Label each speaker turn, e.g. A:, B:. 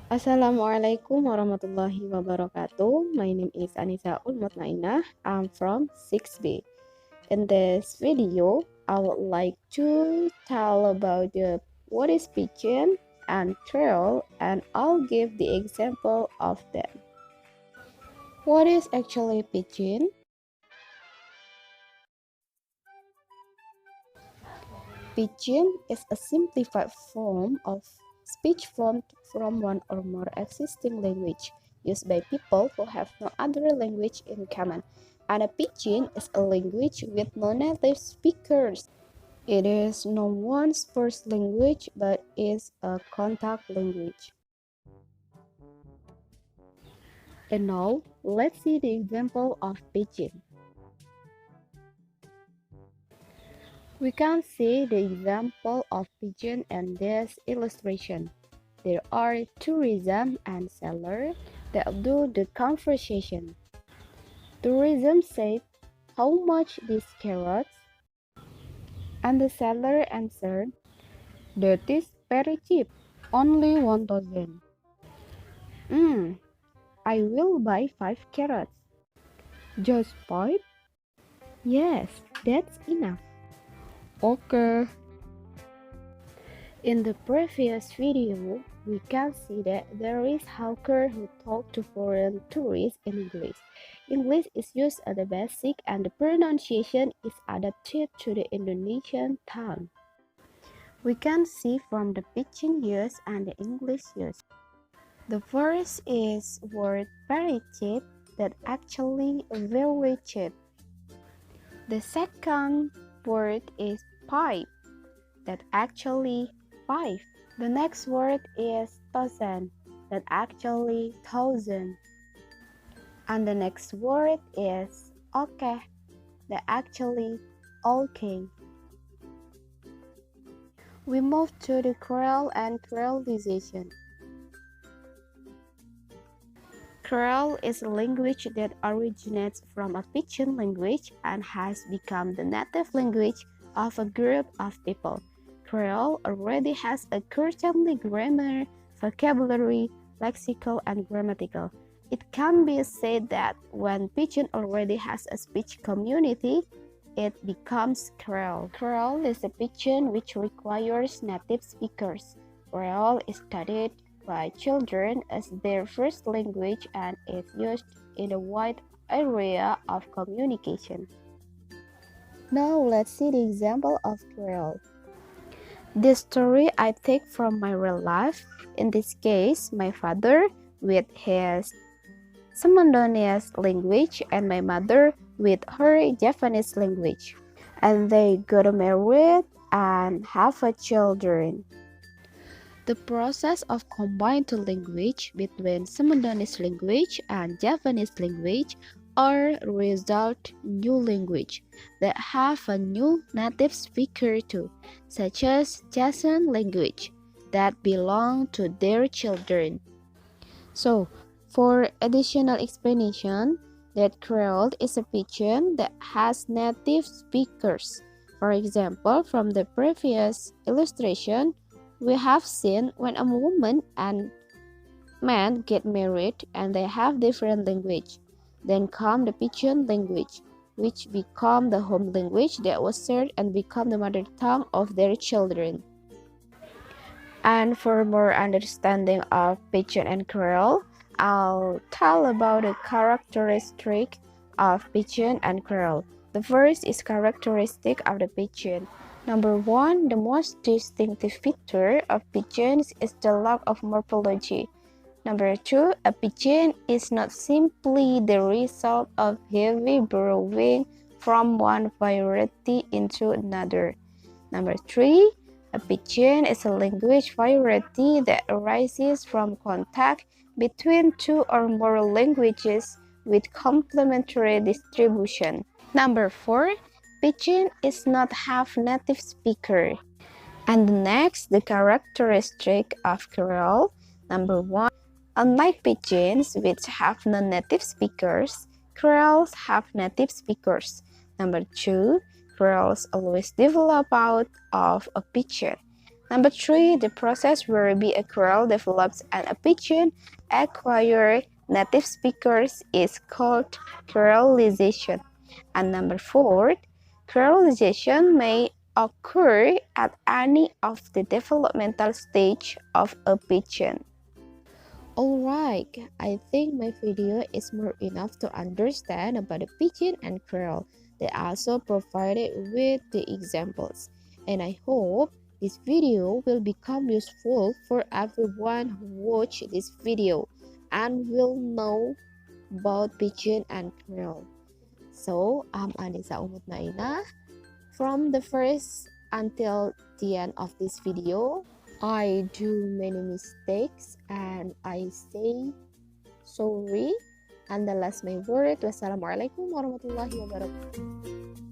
A: Assalamualaikum warahmatullahi wabarakatuh. My name is Anissa Ulmutnainah. I'm from 6B. In this video, I would like to tell about what is pigeon and trail, and I'll give the example of them. What is actually pigeon? Pigeon is a simplified form of speech formed from one or more existing language used by people who have no other language in common. And a pidgin is a language with no native speakers. It is no one's first language but is a contact language. And now, let's see the example of pidgin. We can see the example of pigeon in this illustration. There are tourism and seller that do the conversation. Tourism said, "How much these carrots?" And the seller answered, "That is very cheap, only 1,000. I will buy 5 carrots. Just 5? Yes, that's enough. Okay. In the previous video, we can see that there is hawker who talk to foreign tourists in English. English is used as the basic and the pronunciation is adapted to the Indonesian tongue. We can see from the pidgin use and the English use. The first is word very cheap, that actually very cheap. The second word is pipe, that actually 5. The next word is thousand, that actually thousand. And the next word is okay, that actually okay. We move to the Creole and Creolization. Creole is a language that originates from a pidgin language and has become the native language of a group of people. Creole already has a currently grammar, vocabulary, lexical, and grammatical. It can be said that when pidgin already has a speech community, it becomes Creole. Creole is a pidgin which requires native speakers. Creole is studied by children as their first language and is used in a wide area of communication. Now let's see the example of Creole. This story I take from my real life. In this case, my father with his Semendonese language and my mother with her Japanese language. And they got married and have a children. The process of combined two language between Semendonese language and Japanese language or result new language that have a new native speaker too, such as Jason language that belong to their children. So, for additional explanation, that Creole is a pidgin that has native speakers. For example, from the previous illustration, we have seen when a woman and man get married and they have different language. Then come the pidgin language, which become the home language that was shared and become the mother tongue of their children. And for more understanding of pidgin and Creole, I'll tell about the characteristic of pidgin and Creole. The first is characteristic of the pidgin. Number 1, the most distinctive feature of pidgins is the lack of morphology. Number 2, a pidgin is not simply the result of heavy burrowing from one variety into another. Number 3, a pidgin is a language variety that arises from contact between two or more languages with complementary distribution. Number 4, pidgin is not half native speaker. And next, the characteristic of Creole. Number 1, unlike pidgins which have non-native speakers, Creoles have native speakers. Number 2, Creoles always develop out of a pidgin. Number 3, the process whereby a creole develops and a pidgin acquire native speakers is called creolization. And number 4, creolization may occur at any of the developmental stage of a pidgin. Alright, I think my video is more enough to understand about the pidgin and creole. They also provided with the examples. And I hope this video will become useful for everyone who watch this video and will know about pidgin and creole. So, I'm Anissa Umut Naina. From the first until the end of this video, I do many mistakes and I say sorry. And the last my word, wassalamualaikum warahmatullahi wabarakatuh.